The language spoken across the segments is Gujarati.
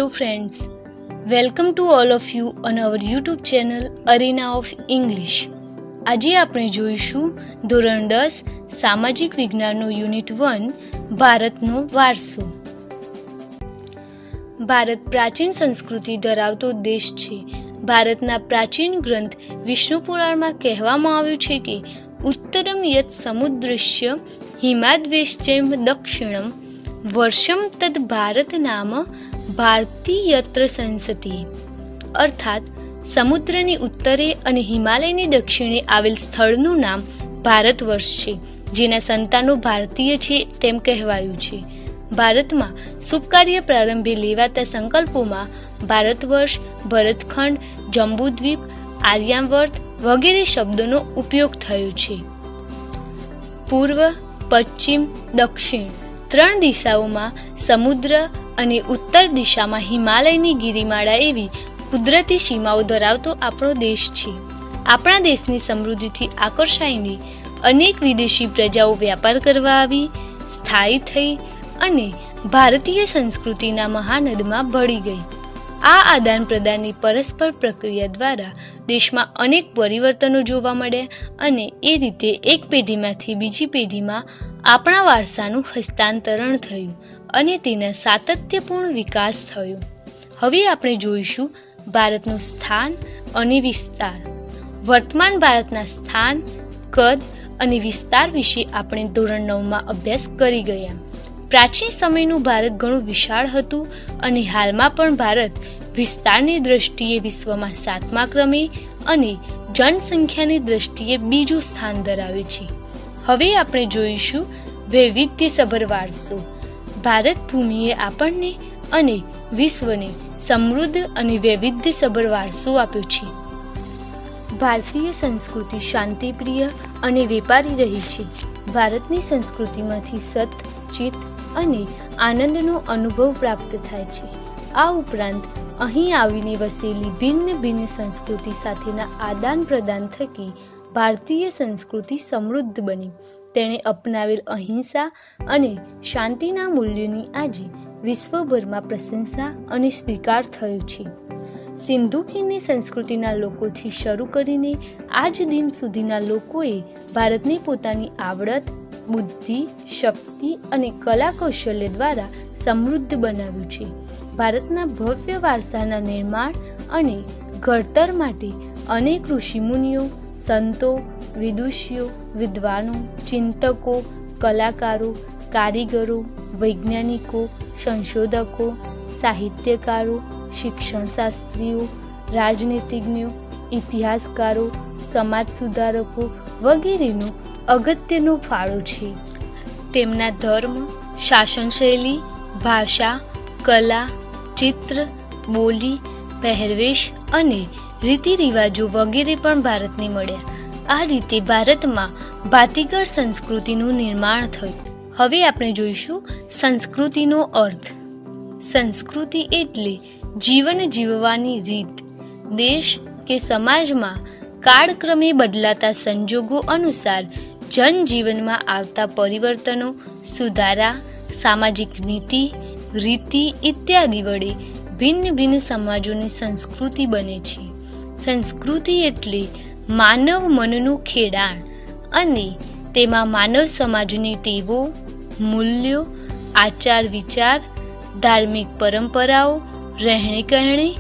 Hello friends, welcome to all of you on our YouTube channel Arena of English. આજે આપણે જોઈશું ધોરણ 10 સામાજિક વિજ્ઞાનનો યુનિટ 1 ભારતનો વારસો. ભારત પ્રાચીન સંસ્કૃતિ ધરાવતો દેશ છે. ભારતના પ્રાચીન ગ્રંથ વિષ્ણુ પુરાણમાં કહેવામાં આવ્યું છે કે ઉત્તરમ યત સમુદ્રસ્ય હિમાદ્વેશ્ચૈમ દક્ષિણમ વર્ષમ તદ ભારત નામ ભારતીયત્ર સંસતિ. અર્થાત સમુદ્રની ઉત્તરે અને હિમાલયની દક્ષિણે આવેલ સ્થળનું નામ ભારત વર્ષ છે, જેના સંતાનો ભારતીય છે તેમ કહેવાયું છે. ભારતમાં શુભ કાર્ય પ્રારંભે લેવાતા સંકલ્પોમાં ભારત વર્ષ, ભરતખંડ, જંબુદ્વીપ, આર્યાવર્ત વગેરે શબ્દોનો ઉપયોગ થયો છે. પૂર્વ, પશ્ચિમ, દક્ષિણ ત્રણ દિશાઓમાં સમુદ્ર અને ઉત્તર દિશામાં હિમાલયની ગિરિમાળા એવી કુદરતી સીમાઓ ધરાવતો આપણો દેશ છે. આપણા દેશની સમૃદ્ધિથી આકર્ષાઈને અનેક વિદેશી પ્રજાઓ વ્યાપાર કરવા આવી, સ્થાયી થઈ અને ભારતીય સંસ્કૃતિના મહાનદમાં ભળી ગઈ. આ આદાન પ્રદાનની પરસ્પર પ્રક્રિયા દ્વારા દેશમાં અનેક પરિવર્તનો જોવા મળ્યા અને એ રીતે એક પેઢીમાંથી બીજી પેઢીમાં આપણા વારસાનું હસ્તાંતરણ થયું અને તેના સાતત્યપૂર્ણ વિકાસ થયો. હવે આપણે જોઈશું ભારતનું સ્થાન અને વિસ્તાર. વર્તમાન ભારતના સ્થાન, કદ અને વિસ્તાર વિશે આપણે ધોરણ 9માં અભ્યાસ કરી ગયા. પ્રાચીન સમયનું ભારત ઘણું વિશાળ હતું અને હાલમાં પણ ભારત વિસ્તારની દ્રષ્ટિએ વિશ્વમાં 7મા ક્રમે અને જનસંખ્યાની દ્રષ્ટિએ બીજું સ્થાન ધરાવે છે. હવે આપણે જોઈશું વૈવિધ્યસભર વારસો. ભારત ભૂમિએ આપણને અને વિશ્વને સમૃદ્ધ અને વૈવિધ્યસભર વારસો આપ્યો છે. ભારતીય સંસ્કૃતિ શાંતિપ્રિય અને વેપારી રહી છે. ભારતની સંસ્કૃતિમાંથી સત, ચિત્ત અને આનંદનો અનુભવ પ્રાપ્ત થાય છે. આ ઉપરાંત અહીં આવીને વસેલી ભિન્ન ભિન્ન સંસ્કૃતિ સાથેના આદાન પ્રદાન થકી ભારતીય સંસ્કૃતિ સમૃદ્ધ બની. તેણે અપનાવેલ અહિંસા અને શાંતિના મૂલ્યોની આજે વિશ્વભરમાં પ્રશંસા અને સ્વીકાર થયો છે. સિંધુ ખીણની સંસ્કૃતિના લોકોથી શરૂ કરીને આજ દિન સુધીના લોકોએ ભારતને પોતાની આવડત, બુદ્ધિ, શક્તિ અને કલા કૌશલ્ય દ્વારા સમૃદ્ધ બનાવ્યું છે. ભારતના ભવ્ય વારસાના નિર્માણ અને ઘડતર માટે અનેક ઋષિમુનિઓ, સંતો, વિદુષીઓ, વિદ્વાનો, ચિંતકો, કલાકારો, કારીગરો, વૈજ્ઞાનિકો, સંશોધકો, સાહિત્યકારો, શિક્ષણશાસ્ત્રીઓ, રાજનીતિજ્ઞો, ઇતિહાસકારો, સમાજ સુધારકો વગેરેનો અગત્યનો ફાળો છે. તેમના ધર્મ, શાસન શૈલી, ભાષા, કલા, ચિત્ર, બોલી, પહેરવેશ અને રીતિ રિવાજો વગેરે પણ ભારતને મળ્યા. આ રીતે ભારતમાં ભાતીગળ સંસ્કૃતિનું નિર્માણ થયું. હવે આપણે જોઈશું સંસ્કૃતિનો અર્થ. સંસ્કૃતિ એટલે જીવન જીવવાની રીત. દેશ કે સમાજમાં કાળક્રમે બદલાતા સંજોગો અનુસાર જનજીવનમાં આવતા પરિવર્તનો, સુધારા, સામાજિક નીતિ, રીતિ ઇત્યાદિ વડે ભિન્ન ભિન્ન સમાજોની સંસ્કૃતિ બને છે. સંસ્કૃતિ એટલે માનવ મનનું ખેડાણ અને તેમાં માનવ સમાજની ટેવો, મૂલ્યો, આચાર વિચાર, ધાર્મિક પરંપરાઓ, રહેણી કહેણી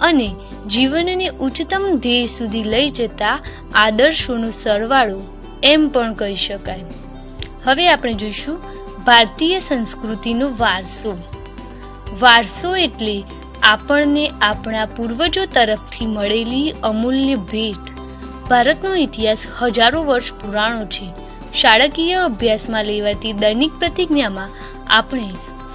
અને જીવનને ઉચ્ચતમ ધ્યેય સુધી લઈ જતા આદર્શોનો સરવાળો એમ પણ કહી શકાય. હવે આપણે જોઈશું ભારતીય સંસ્કૃતિનો વારસો. વારસો એટલે આપણને આપણા પૂર્વજો તરફથી મળેલી અમૂલ્ય ભેટ. ભારતનો ઇતિહાસ હજારો વર્ષ પુરાણો છે. શાળાકીય અભ્યાસમાં લેવાતી દૈનિક પ્રતિજ્ઞામાં આપણે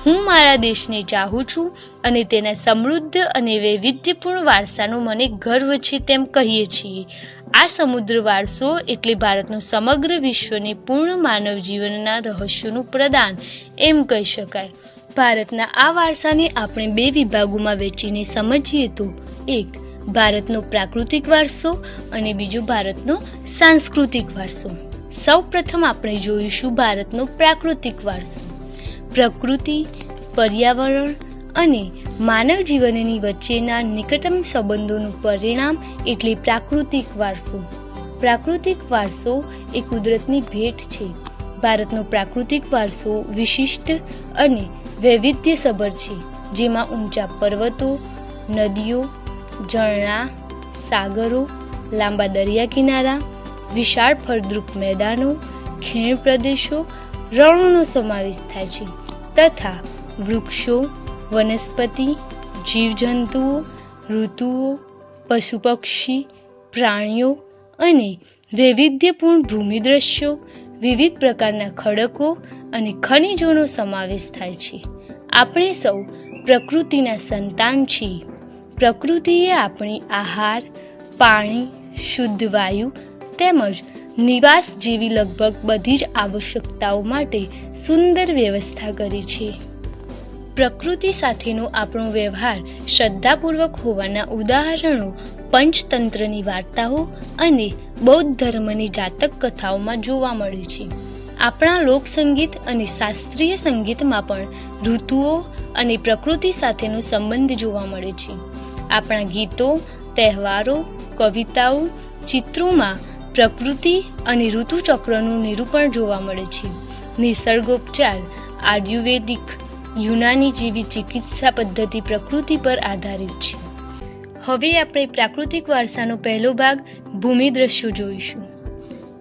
હું મારા દેશને ચાહું છું અને તેના સમૃદ્ધ અને વૈવિધ્યપૂર્ણ વારસાનો મને ગર્વ છે તેમ કહીએ છીએ. આ સમુદ્ર વારસો એટલે ભારતનું સમગ્ર વિશ્વને પૂર્ણ માનવ જીવનના રહસ્યોનું પ્રદાન એમ કહી શકાય. ભારતના આ વારસાને આપણે બે વિભાગોમાં વહેંચીને સમજીએ તો એક ભારતનો પ્રાકૃતિક વારસો અને બીજો ભારતનો સાંસ્કૃતિક વારસો. સૌ પ્રથમ આપણે જોઈશું ભારતનો પ્રાકૃતિક વારસો. પ્રકૃતિ, પર્યાવરણ અને માનવ જીવનની વચ્ચેના નિકટતમ સંબંધોનું પરિણામ એટલે પ્રાકૃતિક વારસો. પ્રાકૃતિક વારસો એ કુદરતની ભેટ છે. ભારતનો પ્રાકૃતિક વારસો વિશિષ્ટ અને વૈવિધ્યસભર છે, જેમાં ઊંચા પર્વતો, નદીઓ, ઝરણા, સાગરો, લાંબા દરિયા કિનારા, વિશાળ ફળદ્રુપ મેદાનો, ખીણ પ્રદેશો, રણોનો સમાવેશ થાય છે તથા વૃક્ષો, વનસ્પતિ, જીવજંતુઓ, ઋતુઓ, પશુ પક્ષી, પ્રાણીઓ અને વૈવિધ્યપૂર્ણ ભૂમિ દ્રશ્યો, વિવિધ પ્રકારના ખડકો અને ખનિજોનો સમાવેશ થાય છે. આપણે સૌ પ્રકૃતિના સંતાન છીએ. પ્રકૃતિએ આપણી આહાર, પાણી, શુદ્ધ વાયુ તેમજ નિવાસ જેવી લગભગ બધી જ આવશ્યકતાઓ માટે સુંદર વ્યવસ્થા કરી છે. પ્રકૃતિ સાથેનો આપણો વ્યવહાર શ્રદ્ધાપૂર્વક હોવાના ઉદાહરણો પંચતંત્રની વાર્તાઓ અને બૌદ્ધ ધર્મની જાતક કથાઓમાં જોવા મળે છે. આપણા લોકસંગીત અને શાસ્ત્રીય સંગીતમાં પણ ઋતુઓ અને પ્રકૃતિ સાથેનો સંબંધ જોવા મળે છે. આપણા ગીતો, તહેવારો, કવિતાઓ, ચિત્રોમાં પ્રકૃતિ અને ઋતુચક્રનું નિરૂપણ જોવા મળે છે. નિસર્ગોપચાર, આયુર્વેદિક, યુનાની જેવી ચિકિત્સા પદ્ધતિ પ્રકૃતિ પર આધારિત છે. હવે આપણે પ્રાકૃતિક વારસાનો પહેલો ભાગ ભૂમિ દ્રશ્યો જોઈશું.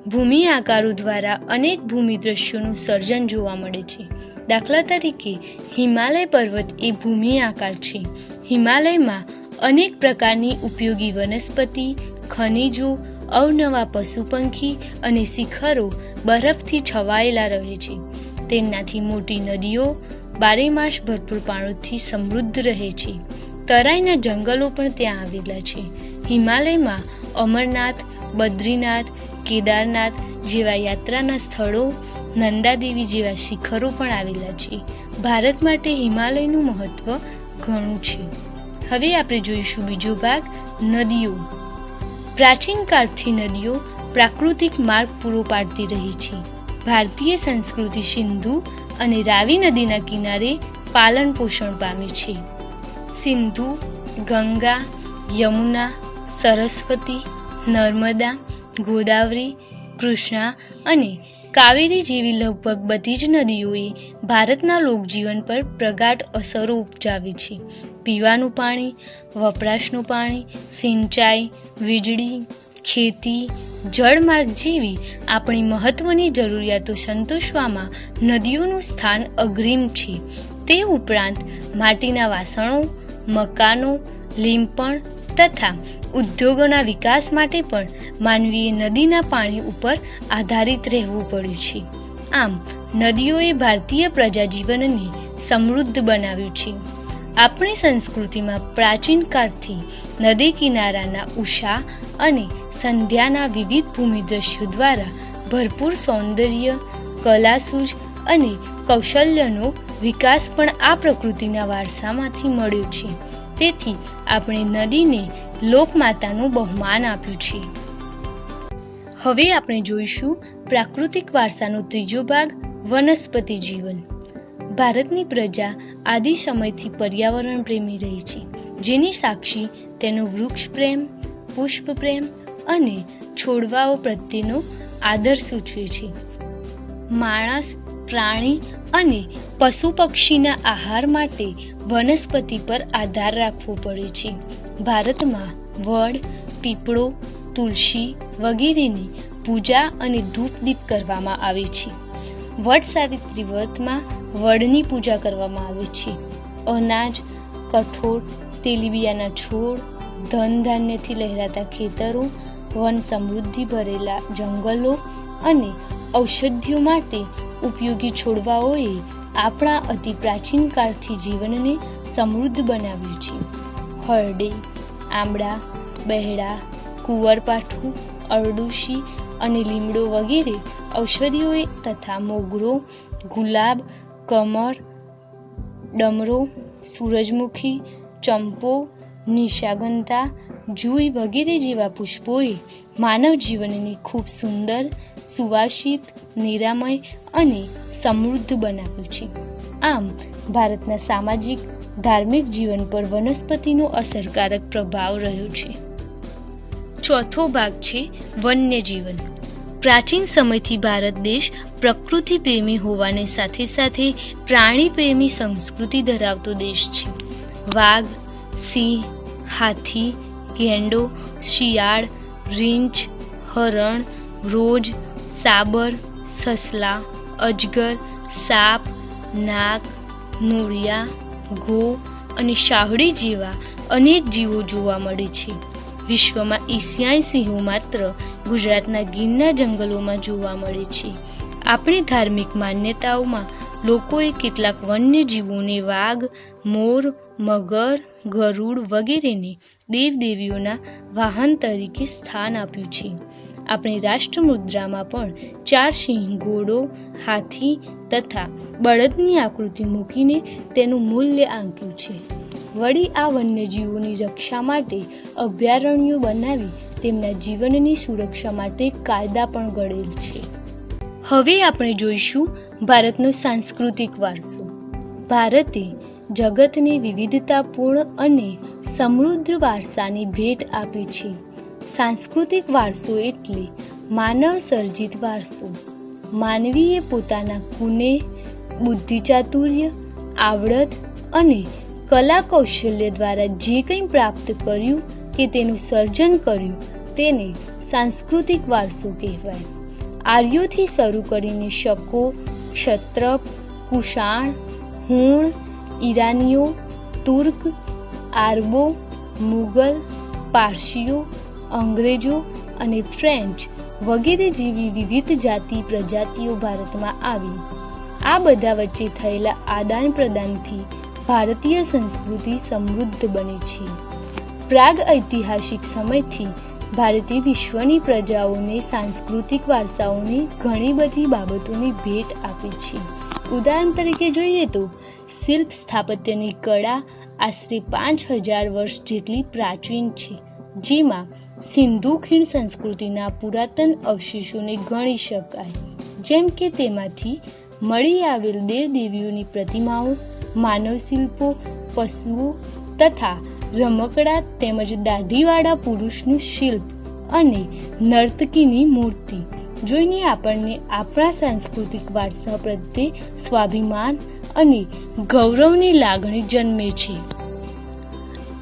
ભૂમિ આકારો દ્વારા અનેક ભૂમિ દ્રશ્યોનું સર્જન જોવા મળે છે. દાખલા તરીકે હિમાલય પર્વત એ ભૂમિ આકાર છે. હિમાલયમાં અનેક પ્રકારની ઉપયોગી વનસ્પતિ, ખનિજો, અવનવા પશુ પંખી અને શિખરો બરફથી છવાયેલા રહે છે. તેનાથી મોટી નદીઓ બારેમાસ ભરપૂર પાણીથી સમૃદ્ધ રહે છે. તરાઈના જંગલો પણ ત્યાં આવેલા છે. હિમાલયમાં અમરનાથ, બદ્રીનાથ, કેદારનાથ જેવા યાત્રાના સ્થળો, નંદાદેવી જેવા શિખરો પણ આવેલા છે. ભારત માટે હિમાલયનું મહત્વ ઘણું છે. હવે આપણે જોઈશું બીજો ભાગ, નદીઓ. પ્રાચીન કાળથી નદીઓ પ્રાકૃતિક માર્ગ પૂરો પાડતી રહી છે. ભારતીય સંસ્કૃતિ સિંધુ અને રાવી નદીના કિનારે પાલન પોષણ પામી છે. સિંધુ, ગંગા, યમુના, સરસ્વતી, નર્મદા, ગોદાવરી, કૃષ્ણા અને કાવેરી જેવી લગભગ બધી જ નદીઓએ ભારતના લોકજીવન પર પ્રગાઢ અસરો ઉપજાવી છે. પીવાનું પાણી, વપરાશનું પાણી, સિંચાઈ, વીજળી, ખેતી, જળમાર્ગ જેવી આપણી મહત્વની જરૂરિયાતો સંતોષવામાં નદીઓનું સ્થાન અગ્રીમ છે. તે ઉપરાંત માટીના વાસણો, મકાનો, લીંપણ તથા ઉદ્યોગોના વિકાસ માટે પણ માનવીએ નદીના પાણી ઉપર આધારિત રહેવું પડ્યું છે. આમ નદીઓએ ભારતીય પ્રજાજીવનને સમૃદ્ધ બનાવ્યું છે. આપણી સંસ્કૃતિમાં પ્રાચીન કાળથી નદી કિનારાના ઉષા અને સંધ્યાના વિવિધ ભૂમિ દ્રશ્યો દ્વારા ભરપૂર સૌંદર્ય, કલાસૂઝ અને કૌશલ્યનો વિકાસ પણ આ પ્રકૃતિના વારસામાંથી મળ્યો છે. તેથી આપણે નદીને લોકમાતાનું બહુમાન આપ્યું છે. હવે આપણે જોઈશું પ્રાકૃતિક વારસાનો ત્રીજો ભાગ, વનસ્પતિ જીવન. ભારતની પ્રજા આદિ સમયથી પર્યાવરણ પ્રેમી રહી છે, જેની સાક્ષી તેનો વૃક્ષ પ્રેમ, પુષ્પ પ્રેમ અને છોડવાઓ પ્રત્યેનો આદર સૂચવે છે. માણસ, પ્રાણી અને પશુ પક્ષીના આહાર માટે વનસ્પતિ પર આધાર રાખવો પડે છે. ભારતમાં વડ, પીપળો, તુલસી વગેરેની પૂજા અને ધૂપ દીપ કરવામાં આવે છે. વટ સાવિત્રી વ્રતમાં વડની પૂજા કરવામાં આવે છે. અનાજ, કઠોળ, તેલીબિયાના છોડ, ધન ધાન્યથી લહેરાતા ખેતરો, વન સમૃદ્ધિ ભરેલા જંગલો અને ઔષધિઓ માટે ઉપયોગી છોડવાઓએ આપણા અતિ પ્રાચીન કાળથી જીવનને સમૃદ્ધ બનાવ્યું છે. હરડે, આંબળા, બહેડા, કુંવરપાઠું, અરડુશી અને લીમડો વગેરે ઔષધિઓએ તથા મોગરો, ગુલાબ, કમળ, ડમરો, સૂરજમુખી, ચંપો, નિશાગંધા, જુઈ વગેરે જેવા પુષ્પોએ માનવ જીવનને ખૂબ સુંદર, સુવાસિત, નિરામય અને સમૃદ્ધ બનાવ્યું છે. આમ ભારતના સામાજિક, ધાર્મિક જીવન પર વનસ્પતિનો અસરકારક પ્રભાવ રહ્યો છે. ચોથો ભાગ છે વન્યજીવન. પ્રાચીન સમયથી ભારત દેશ પ્રકૃતિ પ્રેમી હોવાને સાથે સાથે પ્રાણી પ્રેમી સંસ્કૃતિ ધરાવતો દેશ છે. વાઘ, સિંહ, હાથી, ગેંડો, શિયાળ, રીંછ, હરણ, રોજ, સાબર, સસલા, અજગર, સાપ, નાગ, નોળિયા, ઘો અને શાહડી જેવા અનેક જીવો જોવા મળે છે. વિશ્વમાં એશિયાઈ સિંહો માત્ર ગુજરાતના ગીરના જંગલોમાં જોવા મળે છે. આપણી ધાર્મિક માન્યતાઓમાં લોકોએ કેટલાક વન્યજીવોને વાઘ, મોર, મગર, ગરુડ વગેરેને દેવદેવીઓના વાહન તરીકે સ્થાન આપ્યું છે. આપણી રાષ્ટ્રમુદ્રામાં પણ 4 સિંહ, ઘોડો, હાથી તથા બળદની આકૃતિ મૂકીને તેનું મૂલ્ય આંક્યું છે. વળી આ વન્યજીવોની રક્ષા માટે અભયારણ્યો બનાવી તેમના જીવનની સુરક્ષા માટે કાયદા પણ ઘડેલ છે. હવે આપણે જોઈશું ભારતનો સાંસ્કૃતિક વારસો. ભારતે જગતને વિવિધતાપૂર્ણ અને સમૃદ્ધ વારસાની ભેટ આપી છે. સાંસ્કૃતિક વારસો એટલે માનવ સર્જિત વારસો. માનવીએ પોતાના કુને, બુદ્ધિચાતુર્ય, આવડત અને કલા કૌશલ્ય દ્વારા જે કંઈ પ્રાપ્ત કર્યું કે તેનું સર્જન કર્યું તેને સાંસ્કૃતિક વારસો કહેવાય. આર્યોથી શરૂ કરીને શકો, ક્ષત્રપ, કુષાણ, હુણ, ઈરાનીઓ, તુર્ક, આરબો, મુગલ, પારસીઓ, અંગ્રેજો અને ફ્રેન્ચ વગેરે જેવી વિવિધ જાતિ પ્રજાતિઓ ભારતમાં આવી. આ બધા વચ્ચે થયેલા આદાન પ્રદાનથી ભારતીય સંસ્કૃતિ સમૃદ્ધ બની છે. પ્રાગ ઐતિહાસિક સમયથી ભારતે વિશ્વની પ્રજાઓને સાંસ્કૃતિક વારસાઓની ઘણી બધી બાબતોની ભેટ આપી છે. ઉદાહરણ તરીકે જોઈએ તો શિલ્પ સ્થાપત્યની કળા આશરે 5000 વર્ષ જેટલી પ્રાચીન છે, જેમાં સિંધુ ખીણ સંસ્કૃતિના પુરાતન અવશેષોને ગણી શકાય. જેમ કે તેમાંથી મળી આવેલ દેવદેવીઓની પ્રતિમાઓ, માનવ શિલ્પો, પશુઓ તથા રમકડા તેમજ દાઢીવાળા પુરુષનું શિલ્પ અને નર્તકીની મૂર્તિ જોઈને આપણને આપણા સાંસ્કૃતિક વારસા પ્રત્યે સ્વાભિમાન અને ગૌરવની લાગણી જન્મે છે.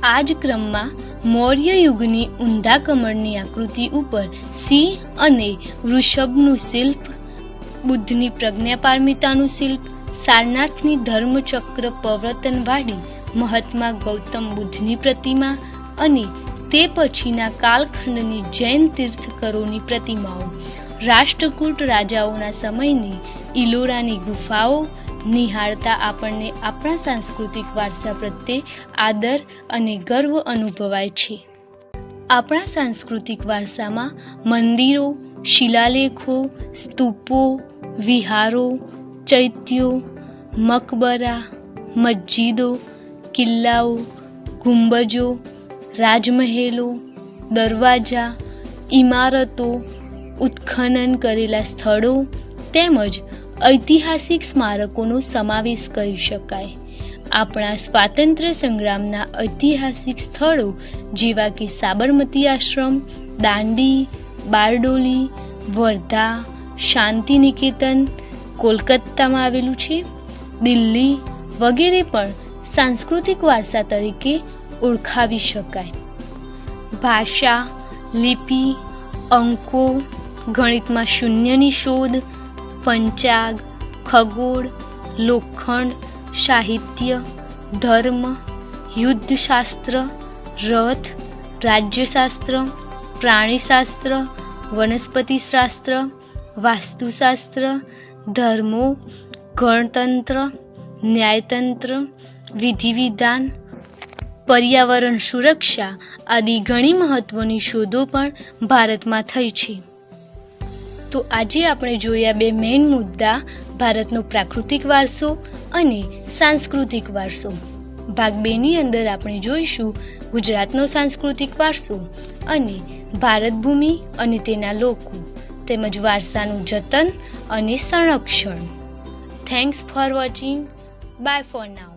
આ જ ક્રમમાં મૌર્ય યુગની ઊંધા કમળની આકૃતિ ઉપર સિંહ અને વૃષભનું શિલ્પ, બુદ્ધની પ્રજ્ઞાપારમિતાનું શિલ્પ, સારનાથની ધર્મચક્ર પ્રવર્તનવાળી મહાત્મા ગૌતમ બુદ્ધની પ્રતિમા અને તે પછીના કાલખંડની જૈન તીર્થકરોની પ્રતિમાઓ, રાષ્ટ્રકૂટ રાજાઓના સમયની ઇલોરાની ગુફાઓ નિહાળતા આપણને આપણા સાંસ્કૃતિક વારસા પ્રત્યે આદર અને ગર્વ અનુભવાય છે. આપણા સાંસ્કૃતિક વારસામાં મંદિરો, શિલાલેખો, સ્તૂપો, વિહારો, ચૈત્યો, મકબરા, મસ્જિદો, કિલ્લાઓ, ગુંબજો, રાજમહેલો, દરવાજા, ઇમારતો, ઉત્ખનન કરેલા સ્થળો તેમજ ઐતિહાસિક સ્મારકોનો સમાવેશ કરી શકાય. આપણા સ્વાતંત્ર્ય સંગ્રામના ઐતિહાસિક સ્થળો જેવા કે સાબરમતી આશ્રમ, દાંડી, બારડોલી, વર્ધા, શાંતિ નિકેતન કોલકાતામાં આવેલું છે, દિલ્હી વગેરે પણ સાંસ્કૃતિક વારસા તરીકે ઓળખાવી શકાય. ભાષા, લિપિ, અંકો, ગણિતમાં શૂન્યની શોધ, પંચાગ, ખગોળ, લોખંડ, સાહિત્ય, ધર્મ, યુદ્ધશાસ્ત્ર, રથ, રાજ્યશાસ્ત્ર, પ્રાણીશાસ્ત્ર, વનસ્પતિશાસ્ત્ર, વાસ્તુશાસ્ત્ર, ધર્મો, ગણતંત્ર, ન્યાયતંત્ર, વિધિવિધાન, પર્યાવરણ સુરક્ષા આદિ ઘણી મહત્વની શોધો પણ ભારતમાં થઈ છે. તો આજે આપણે જોયા બે મેઇન મુદ્દા, ભારતનો પ્રાકૃતિક વારસો અને સાંસ્કૃતિક વારસો. ભાગ 2 ની અંદર આપણે જોઈશું ગુજરાતનો સાંસ્કૃતિક વારસો અને ભારત ભૂમિ અને તેના લોકો તેમજ વારસાનું જતન અને સંરક્ષણ. Thanks for watching. Bye for now.